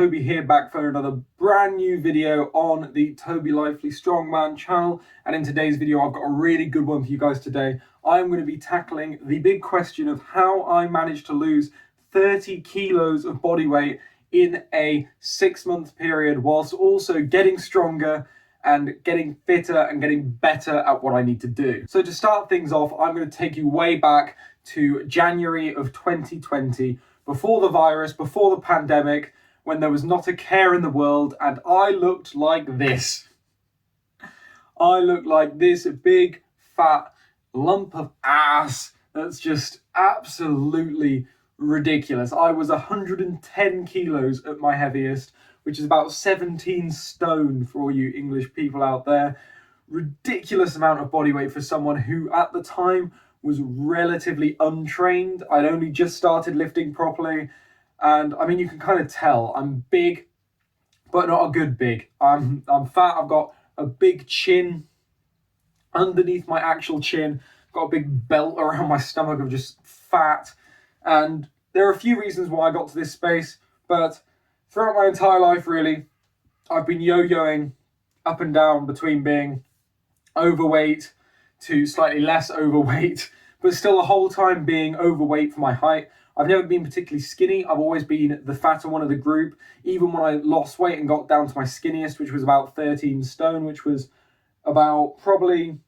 Toby here, back for another brand new video on the Toby Lively Strongman channel. And in today's video, I've got a really good one for you guys today. I'm going to be tackling the big question of how I managed to lose 30 kilos of body weight in a 6-month period, whilst also getting stronger and getting fitter and getting better at what I need to do. So to start things off, I'm going to take you way back to January of 2020, before the virus, before the pandemic, when there was not a care in the world, and I looked like this. I looked like this big, fat lump of ass that's just absolutely ridiculous. I was 110 kilos at my heaviest, which is about 17 stone for all you English people out there. Ridiculous amount of body weight for someone who at the time was relatively untrained. I'd only just started lifting properly. And I mean, you can kind of tell I'm big, but not a good big. I'm fat. I've got a big chin underneath my actual chin. I've got a big belt around my stomach of just fat. And there are a few reasons why I got to this space, but throughout my entire life, really, I've been yo-yoing up and down between being overweight to slightly less overweight, but still the whole time being overweight for my height. I've never been particularly skinny. I've always been the fatter one of the group. Even when I lost weight and got down to my skinniest, which was about 13 stone, which was about probably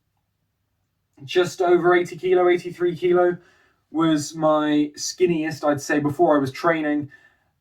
just over 80 kilo, 83 kilo, was my skinniest, I'd say, before I was training.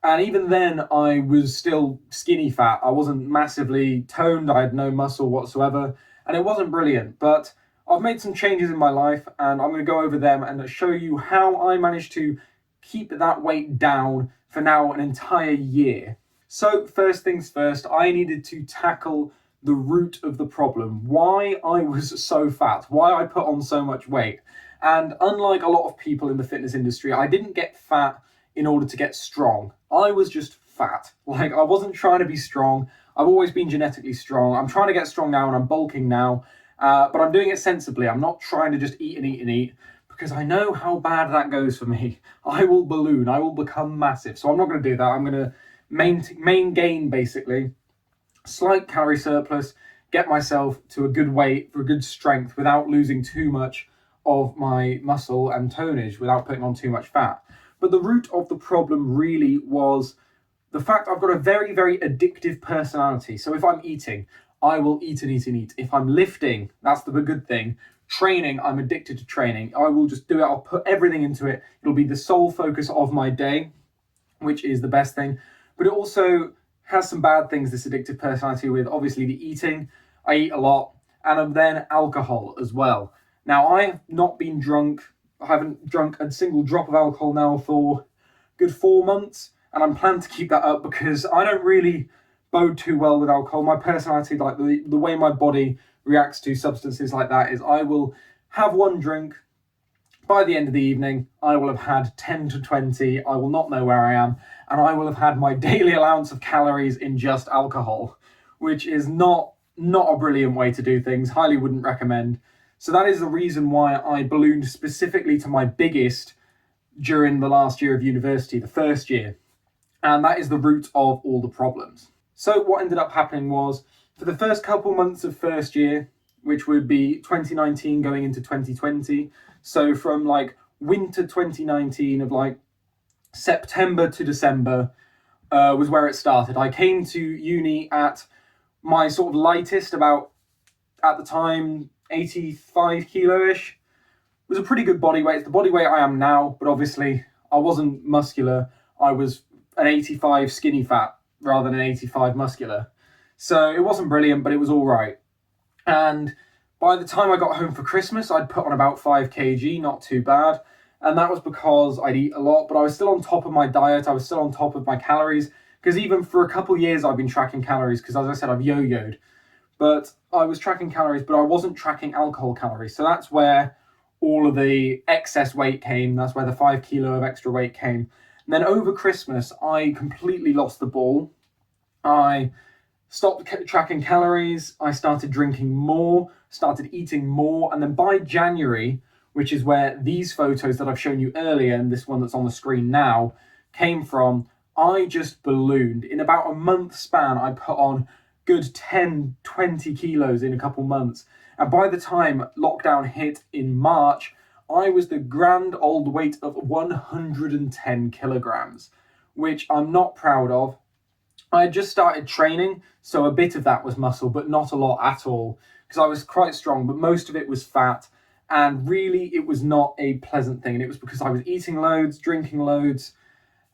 And even then, I was still skinny fat. I wasn't massively toned. I had no muscle whatsoever. And it wasn't brilliant. But I've made some changes in my life, and I'm going to go over them and show you how I managed to keep that weight down for now an entire year. So first things first, I needed to tackle the root of the problem. Why I was so fat, why I put on so much weight. And unlike a lot of people in the fitness industry, I didn't get fat in order to get strong. I was just fat. Like, I wasn't trying to be strong. I've always been genetically strong. I'm trying to get strong now and I'm bulking now, but I'm doing it sensibly. I'm not trying to just eat and eat and eat, because I know how bad that goes for me. I will balloon, I will become massive. So I'm not going to do that. I'm going to main gain, basically, slight calorie surplus, get myself to a good weight for a good strength without losing too much of my muscle and tonnage, without putting on too much fat. But the root of the problem really was the fact I've got a very, very addictive personality. So if I'm eating, I will eat and eat and eat. If I'm lifting, that's the good thing. Training, I'm addicted to training. I will just do it. I'll put everything into it. It'll be the sole focus of my day, which is the best thing. But it also has some bad things, this addictive personality, with obviously the eating. I eat a lot, and then alcohol as well. Now, I have not been drunk. I haven't drunk a single drop of alcohol now for a good 4 months, and I'm planning to keep that up because I don't really bode too well with alcohol. My personality, like the way my body reacts to substances like that, is I will have one drink. By the end of the evening, I will have had 10 to 20. I will not know where I am, and I will have had my daily allowance of calories in just alcohol, which is not a brilliant way to do things. Highly wouldn't recommend. So that is the reason why I ballooned specifically to my biggest during the last year of university, the first year. And that is the root of all the problems. So what ended up happening was, for the first couple months of first year, which would be 2019 going into 2020, so from like winter 2019 of like September to December was where it started. I came to uni at my sort of lightest, about, at the time, 85 kilo-ish. It was a pretty good body weight. It's the body weight I am now, but obviously I wasn't muscular. I was an 85 skinny fat rather than an 85 muscular. So it wasn't brilliant, but it was all right. And by the time I got home for Christmas, I'd put on about 5 kg, not too bad. And that was because I'd eat a lot, but I was still on top of my diet. I was still on top of my calories, because even for a couple of years, I've been tracking calories, because as I said, I've yo-yoed. But I was tracking calories, but I wasn't tracking alcohol calories. So that's where all of the excess weight came. That's where the 5 kilo of extra weight came. And then over Christmas, I completely lost the ball. I stopped tracking calories. I started drinking more, started eating more. And then by January, which is where these photos that I've shown you earlier, and this one that's on the screen now, came from, I just ballooned. In about a month span, I put on good 10, 20 kilos in a couple months. And by the time lockdown hit in March, I was the grand old weight of 110 kilograms, which I'm not proud of. I had just started training, so a bit of that was muscle, but not a lot at all, because I was quite strong, but most of it was fat. And really, it was not a pleasant thing. And it was because I was eating loads, drinking loads,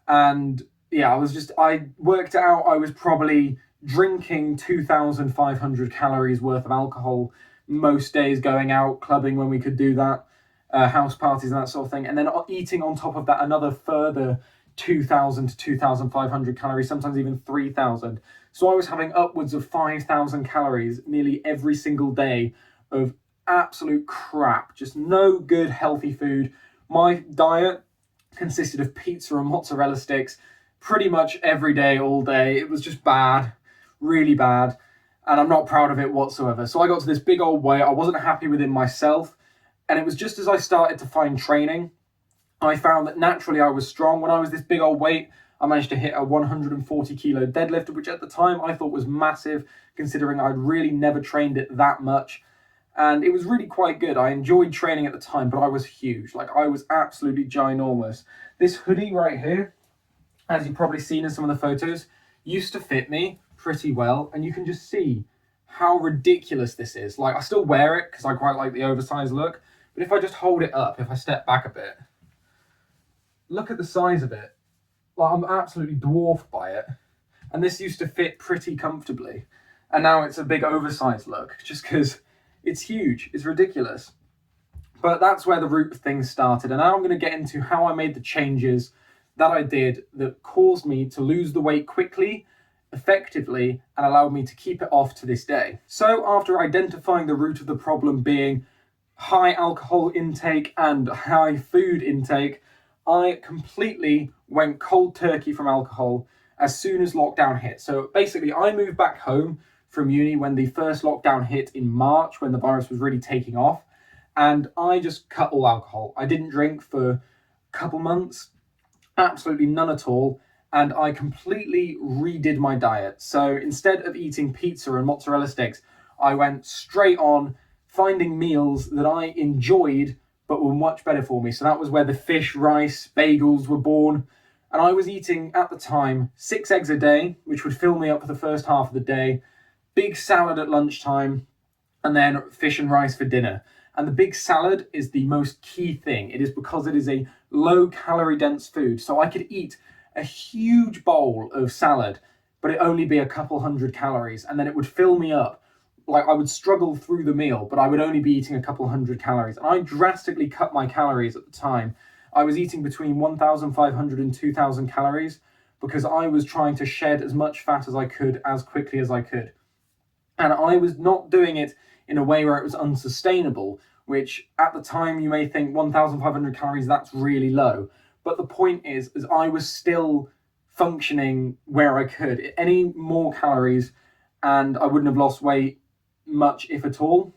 and yeah, I worked out I was probably drinking 2,500 calories worth of alcohol most days, going out clubbing when we could do that, house parties and that sort of thing, and then eating on top of that another further 2,000 to 2,500 calories, sometimes even 3,000. So I was having upwards of 5,000 calories nearly every single day of absolute crap, just no good healthy food. My diet consisted of pizza and mozzarella sticks pretty much every day, all day. It was just bad, really bad, and I'm not proud of it whatsoever. So I got to this big old weight. I wasn't happy within myself, and it was just as I started to find training, I found that naturally I was strong. When I was this big old weight, I managed to hit a 140 kilo deadlift, which at the time I thought was massive, considering I'd really never trained it that much. And it was really quite good. I enjoyed training at the time, but I was huge. Like, I was absolutely ginormous. This hoodie right here, as you've probably seen in some of the photos, used to fit me pretty well. And you can just see how ridiculous this is. Like, I still wear it because I quite like the oversized look. But if I just hold it up, if I step back a bit, look at the size of it. Like, I'm absolutely dwarfed by it. And this used to fit pretty comfortably. And now it's a big oversized look just because it's huge. It's ridiculous. But that's where the root of things started. And now I'm going to get into how I made the changes that I did that caused me to lose the weight quickly, effectively, and allowed me to keep it off to this day. So after identifying the root of the problem being high alcohol intake and high food intake, I completely went cold turkey from alcohol as soon as lockdown hit. So basically, I moved back home from uni when the first lockdown hit in March, when the virus was really taking off, and I just cut all alcohol. I didn't drink for a couple months, absolutely none at all, and I completely redid my diet. So instead of eating pizza and mozzarella sticks, I went straight on finding meals that I enjoyed but were much better for me. So that was where the fish, rice, bagels were born. And I was eating, at the time, 6 eggs a day, which would fill me up for the first half of the day, big salad at lunchtime, and then fish and rice for dinner. And the big salad is the most key thing. It is because it is a low calorie dense food. So I could eat a huge bowl of salad, but it only be a couple hundred calories, and then it would fill me up. Like, I would struggle through the meal, but I would only be eating a couple hundred calories. And I drastically cut my calories at the time. I was eating between 1,500 and 2,000 calories because I was trying to shed as much fat as I could as quickly as I could. And I was not doing it in a way where it was unsustainable, which at the time you may think 1,500 calories, that's really low. But the point is I was still functioning where I could. Any more calories and I wouldn't have lost weight much, if at all.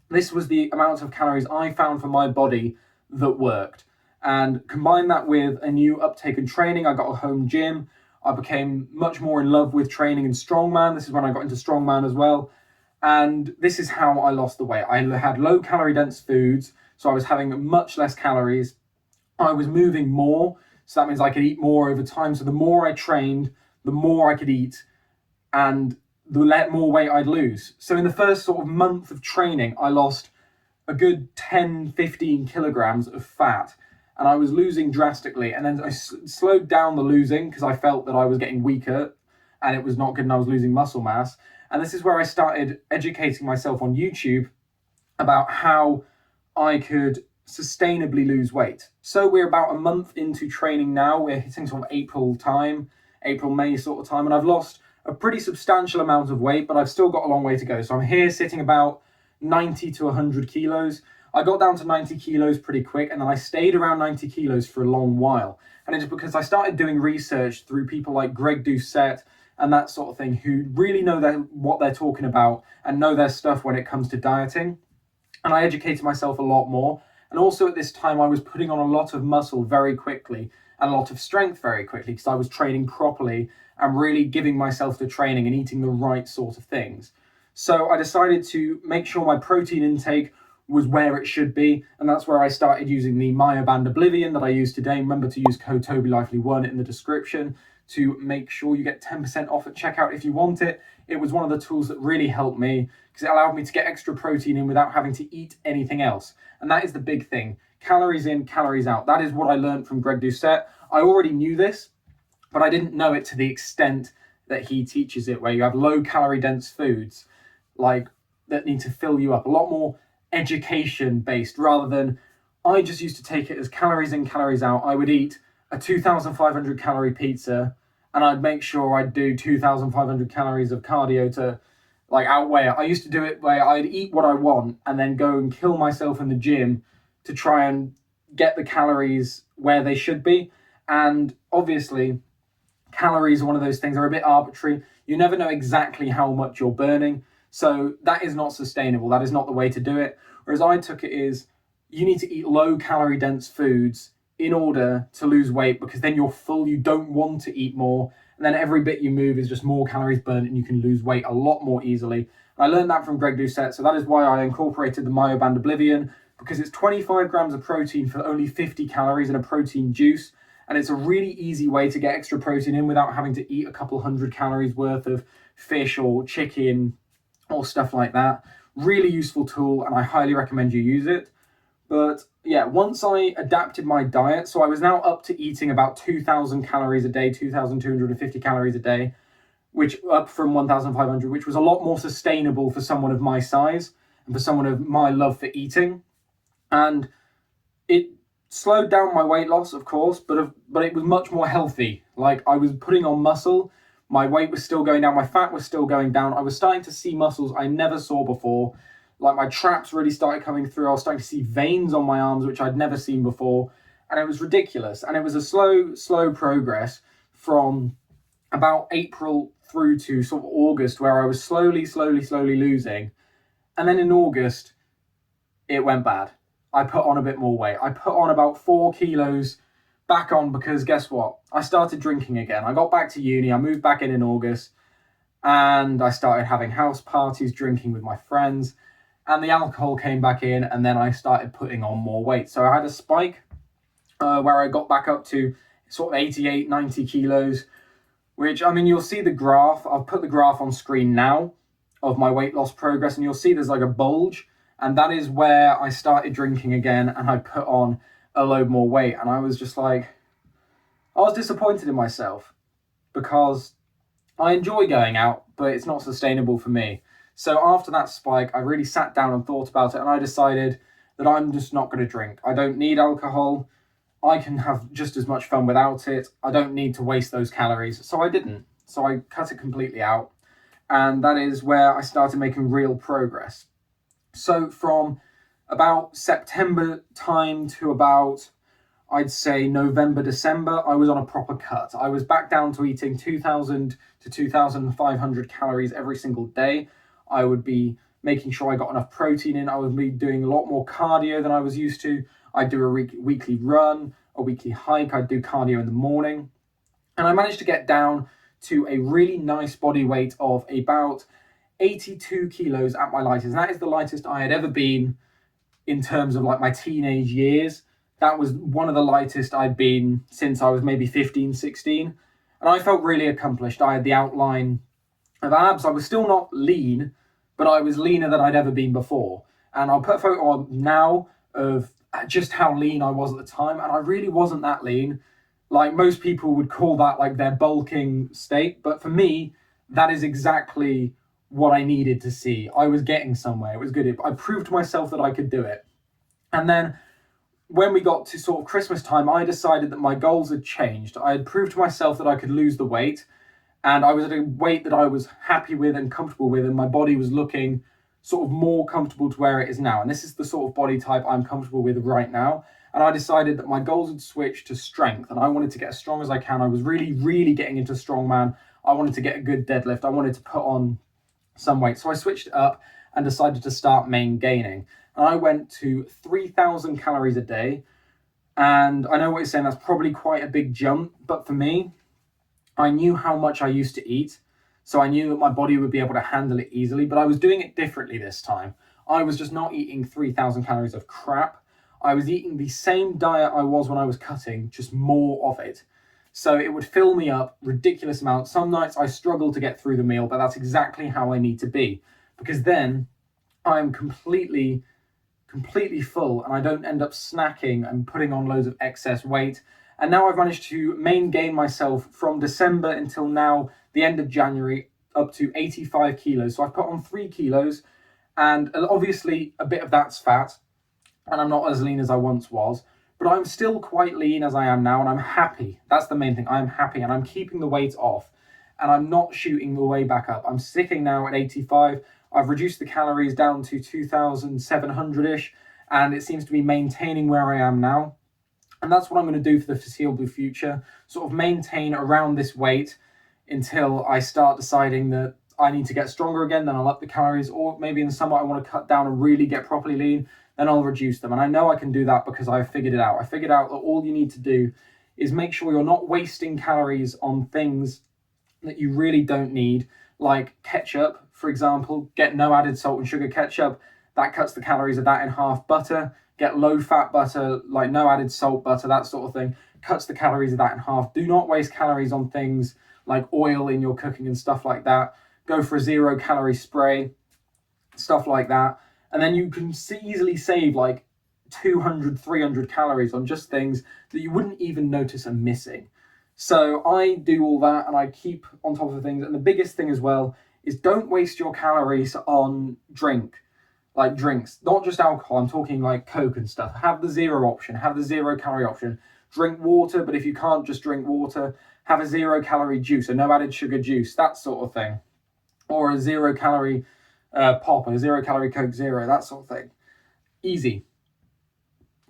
This was the amount of calories I found for my body that worked. And combine that with a new uptake in training. I got a home gym. I became much more in love with training in Strongman. This is when I got into Strongman as well. And this is how I lost the weight. I had low calorie dense foods, so I was having much less calories. I was moving more, so that means I could eat more over time. So the more I trained, the more I could eat, and the more weight I'd lose. So in the first sort of month of training, I lost a good 10, 15 kilograms of fat. And I was losing drastically. And then I slowed down the losing because I felt that I was getting weaker and it was not good and I was losing muscle mass. And this is where I started educating myself on YouTube about how I could sustainably lose weight. So we're about a month into training now. We're hitting sort of April, May sort of time. And I've lost a pretty substantial amount of weight, but I've still got a long way to go. So I'm here sitting about 90 to 100 kilos. I got down to 90 kilos pretty quick, and then I stayed around 90 kilos for a long while. And it's because I started doing research through people like Greg Doucette and that sort of thing, who really know what they're talking about and know their stuff when it comes to dieting. And I educated myself a lot more. And also at this time, I was putting on a lot of muscle very quickly. and a lot of strength very quickly because I was training properly and really giving myself to training and eating the right sort of things. So I decided to make sure my protein intake was where it should be, and that's where I started using the Myoband Oblivion that I use today. Remember to use code TobyLively1 in the description to make sure you get 10% off at checkout if you want it. It was one of the tools that really helped me because it allowed me to get extra protein in without having to eat anything else. And that is the big thing. Calories in, calories out. That is what I learned from Greg Doucette. I already knew this, but I didn't know it to the extent that he teaches it, where you have low calorie dense foods like that need to fill you up. A lot more education based rather than I just used to take it as calories in, calories out. I would eat a 2,500 calorie pizza and I'd make sure I'd do 2,500 calories of cardio to like outweigh it. I used to do it where I'd eat what I want and then go and kill myself in the gym to try and get the calories where they should be. And obviously, calories are one of those things that are a bit arbitrary. You never know exactly how much you're burning. So that is not sustainable. That is not the way to do it. Whereas I took it is you need to eat low calorie dense foods in order to lose weight, because then you're full, you don't want to eat more, and then every bit you move is just more calories burned and you can lose weight a lot more easily. I learned that from Greg Doucette, so that is why I incorporated the Myoband Oblivion, because it's 25 grams of protein for only 50 calories in a protein juice, and it's a really easy way to get extra protein in without having to eat a couple hundred calories worth of fish or chicken or stuff like that. Really useful tool, and I highly recommend you use it. But yeah, once I adapted my diet, so I was now up to eating about 2,000 calories a day, 2,250 calories a day, which up from 1,500, which was a lot more sustainable for someone of my size and for someone of my love for eating. And it slowed down my weight loss, of course, but it was much more healthy. Like, I was putting on muscle, my weight was still going down, my fat was still going down. I was starting to see muscles I never saw before. Like, my traps really started coming through. I was starting to see veins on my arms, which I'd never seen before. And it was ridiculous. And it was a slow progress from about April through to sort of August, where I was slowly losing. And then in August, it went bad. I put on a bit more weight. I put on about 4 kilos back on because guess what? I started drinking again. I got back to uni. I moved back in August. And I started having house parties, drinking with my friends. And the alcohol came back in, and then I started putting on more weight. So I had a spike where I got back up to sort of 88, 90 kilos, which, I mean, you'll see the graph. I've put the graph on screen now of my weight loss progress, and you'll see there's like a bulge, and that is where I started drinking again, and I put on a load more weight. And I was just like, I was disappointed in myself because I enjoy going out, but it's not sustainable for me. So after that spike, I really sat down and thought about it, and I decided that I'm just not going to drink. I don't need alcohol. I can have just as much fun without it. I don't need to waste those calories. So I didn't. So I cut it completely out. And that is where I started making real progress. So from about September time to about, I'd say November, December, I was on a proper cut. I was back down to eating 2,000 to 2,500 calories every single day. I would be making sure I got enough protein in. I would be doing a lot more cardio than I was used to. I'd do a weekly run, a weekly hike. I'd do cardio in the morning. And I managed to get down to a really nice body weight of about 82 kilos at my lightest. And that is the lightest I had ever been in terms of like my teenage years. That was one of the lightest I'd been since I was maybe 15, 16. And I felt really accomplished. I had the outline of abs. I was still not lean, but I was leaner than I'd ever been before. And I'll put a photo on now of just how lean I was at the time. And I really wasn't that lean. Like, most people would call that like their bulking state. But for me, that is exactly what I needed to see. I was getting somewhere. It was good. I proved to myself that I could do it. And then when we got to sort of Christmas time, I decided that my goals had changed. I had proved to myself that I could lose the weight. And I was at a weight that I was happy with and comfortable with, and my body was looking sort of more comfortable to where it is now. And this is the sort of body type I'm comfortable with right now. And I decided that my goals would switch to strength, and I wanted to get as strong as I can. I was really getting into strongman. I wanted to get a good deadlift. I wanted to put on some weight. So I switched it up and decided to start main gaining. And I went to 3,000 calories a day, And I know what you're saying, that's probably quite a big jump, but for me, I knew how much I used to eat, so I knew that my body would be able to handle it easily, but I was doing it differently this time. I was just not eating 3,000 calories of crap. I was eating the same diet I was when I was cutting, just more of it. So it would fill me up ridiculous amounts. Some nights I struggle to get through the meal, but that's exactly how I need to be, because then I'm completely full and I don't end up snacking and putting on loads of excess weight. And now I've managed to gain myself from December until now, the end of January, up to 85 kilos. So I've put on 3 kilos, and obviously a bit of that's fat, and I'm not as lean as I once was, but I'm still quite lean as I am now, and I'm happy. That's the main thing. I'm happy, and I'm keeping the weight off, and I'm not shooting the way back up. I'm sticking now at 85. I've reduced the calories down to 2,700-ish, and it seems to be maintaining where I am now. And that's what I'm going to do for the foreseeable future, sort of maintain around this weight until I start deciding that I need to get stronger again, then I'll up the calories, or maybe in the summer I want to cut down and really get properly lean, then I'll reduce them. And I know I can do that because I've figured it out. I figured out that all you need to do is make sure you're not wasting calories on things that you really don't need, like ketchup, for example. Get no added salt and sugar ketchup. That cuts the calories of that in half. Butter, get low fat butter, like no added salt butter, that sort of thing, cuts the calories of that in half. Do not waste calories on things like oil in your cooking and stuff like that. Go for a 0-calorie spray, stuff like that. And then you can easily save like 200, 300 calories on just things that you wouldn't even notice are missing. So I do all that and I keep on top of things. And the biggest thing as well is don't waste your calories on drinks, not just alcohol. I'm talking like Coke and stuff. Have the 0 option, have the 0-calorie option. Drink water, but if you can't just drink water, have a 0-calorie juice, a no added sugar juice, that sort of thing. Or a 0-calorie pop, a 0-calorie Coke Zero, that sort of thing. Easy.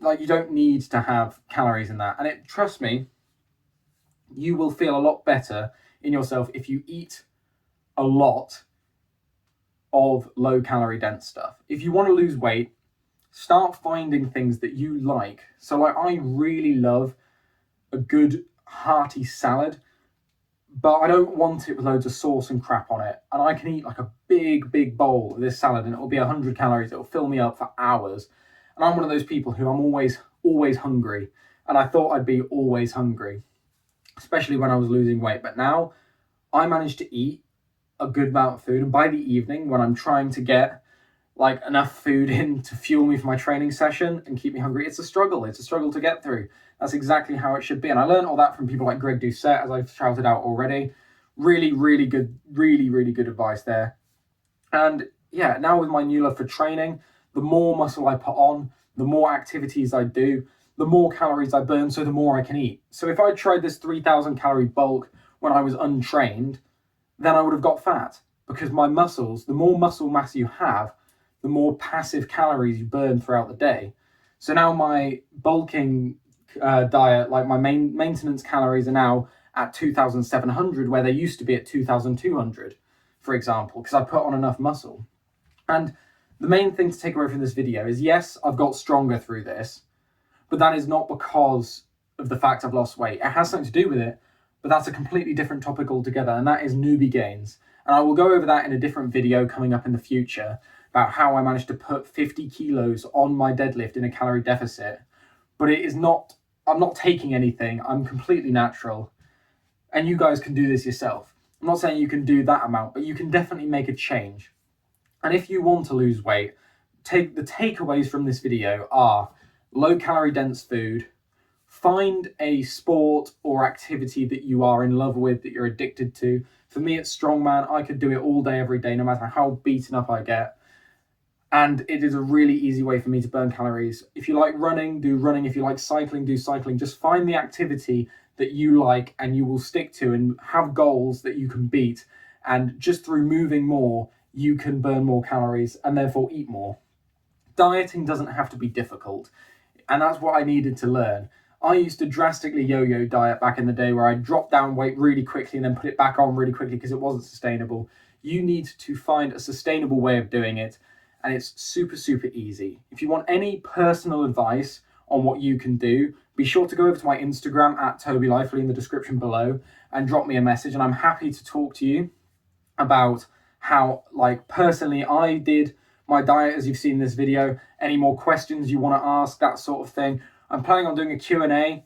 Like, you don't need to have calories in that. And trust me, you will feel a lot better in yourself if you eat a lot of low-calorie dense stuff. If you want to lose weight, start finding things that you like. So like, I really love a good hearty salad, but I don't want it with loads of sauce and crap on it. And I can eat like a big bowl of this salad and it'll be 100 calories. It'll fill me up for hours. And I'm one of those people who I'm always hungry. And I thought I'd be always hungry, especially when I was losing weight. But now I manage to eat a good amount of food. And by the evening, when I'm trying to get like enough food in to fuel me for my training session and keep me hungry, it's a struggle. It's a struggle to get through. That's exactly how it should be. And I learned all that from people like Greg Doucette, as I've shouted out already. Really good, really good advice there. And yeah, now with my new love for training, the more muscle I put on, the more activities I do, the more calories I burn, so the more I can eat. So if I tried this 3,000 calorie bulk when I was untrained, then I would have got fat, because my muscles, the more muscle mass you have, the more passive calories you burn throughout the day. So now my bulking diet, like my maintenance calories are now at 2,700, where they used to be at 2,200, for example, because I put on enough muscle. And the main thing to take away from this video is, yes, I've got stronger through this, but that is not because of the fact I've lost weight. It has something to do with it, but that's a completely different topic altogether, and that is newbie gains. And I will go over that in a different video coming up in the future, about how I managed to put 50 kilos on my deadlift in a calorie deficit. But it is not, I'm not taking anything, I'm completely natural. And you guys can do this yourself. I'm not saying you can do that amount, but you can definitely make a change. And if you want to lose weight, the takeaways from this video are low calorie dense food, find a sport or activity that you are in love with, that you're addicted to. For me, it's Strongman. I could do it all day, every day, no matter how beaten up I get. And it is a really easy way for me to burn calories. If you like running, do running. If you like cycling, do cycling. Just find the activity that you like and you will stick to, and have goals that you can beat. And just through moving more, you can burn more calories and therefore eat more. Dieting doesn't have to be difficult. And that's what I needed to learn. I used to drastically yo-yo diet back in the day, where I dropped down weight really quickly and then put it back on really quickly because it wasn't sustainable. You need to find a sustainable way of doing it, and it's super easy. If you want any personal advice on what you can do, be sure to go over to my Instagram at Toby Lively in the description below and drop me a message, and I'm happy to talk to you about how, like, personally I did my diet as you've seen in this video. Any more questions you want to ask, that sort of thing. I'm planning on doing a Q&A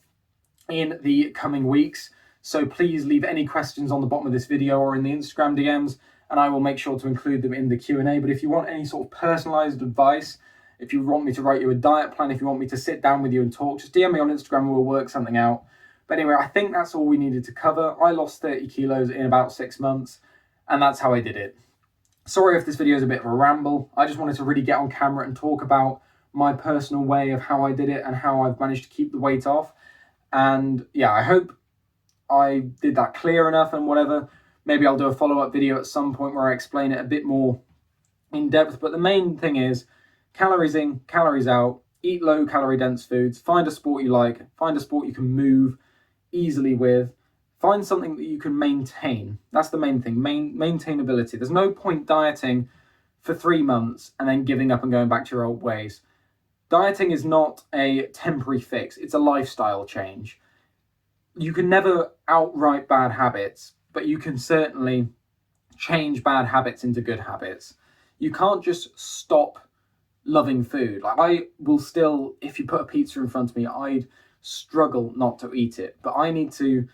in the coming weeks, so please leave any questions on the bottom of this video or in the Instagram DMs, and I will make sure to include them in the Q&A. But if you want any sort of personalized advice, if you want me to write you a diet plan, if you want me to sit down with you and talk, just DM me on Instagram and we'll work something out. But anyway, I think that's all we needed to cover. I lost 30 kilos in about 6 months, and that's how I did it. Sorry if this video is a bit of a ramble. I just wanted to really get on camera and talk about my personal way of how I did it and how I've managed to keep the weight off. And yeah, I hope I did that clear enough and whatever. Maybe I'll do a follow-up video at some point where I explain it a bit more in depth. But the main thing is calories in, calories out, eat low calorie dense foods, find a sport you like, find a sport you can move easily with, find something that you can maintain. That's the main thing, maintainability. There's no point dieting for 3 months and then giving up and going back to your old ways. Dieting is not a temporary fix, it's a lifestyle change. You can never outright bad habits, but you can certainly change bad habits into good habits. You can't just stop loving food. Like, I will still, if you put a pizza in front of me, I'd struggle not to eat it, but I need to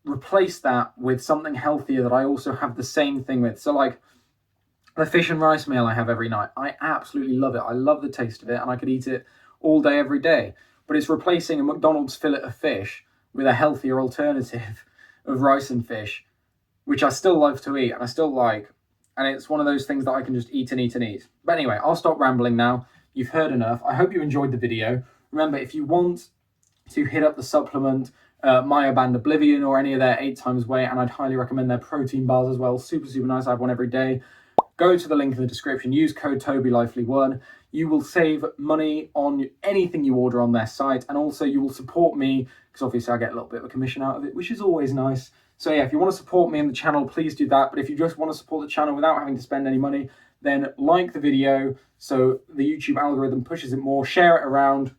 replace that with something healthier that I also have the same thing with. So like the fish and rice meal I have every night, I absolutely love it. I love the taste of it and I could eat it all day, every day. But it's replacing a McDonald's fillet of fish with a healthier alternative of rice and fish, which I still love to eat and I still like. And it's one of those things that I can just eat and eat and eat. But anyway, I'll stop rambling now. You've heard enough. I hope you enjoyed the video. Remember, if you want to hit up the supplement, Myoband Oblivion or any of their 8 times Whey, and I'd highly recommend their protein bars as well. Super, super nice. I have one every day. Go to the link in the description. Use code TobyLively1. You will save money on anything you order on their site, and also you will support me because obviously I get a little bit of a commission out of it, which is always nice. So yeah, if you want to support me in the channel, please do that. But if you just want to support the channel without having to spend any money, then like the video so the YouTube algorithm pushes it more. Share it around.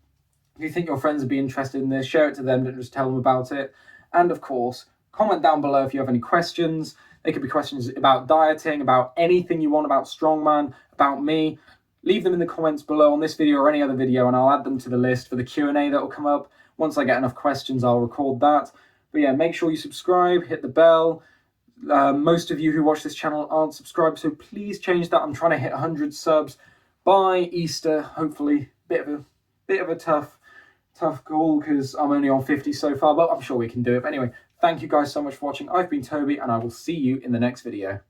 If you think your friends would be interested in this, share it to them, don't just tell them about it. And of course, comment down below if you have any questions. They could be questions about dieting, about anything you want, about Strongman, about me. Leave them in the comments below on this video or any other video, and I'll add them to the list for the Q&A that will come up. Once I get enough questions, I'll record that. But yeah, make sure you subscribe, hit the bell. Most of you who watch this channel aren't subscribed, so please change that. I'm trying to hit 100 subs by Easter, hopefully. Bit of a tough goal because I'm only on 50 so far, but I'm sure we can do it. But anyway, thank you guys so much for watching. I've been Toby, and I will see you in the next video.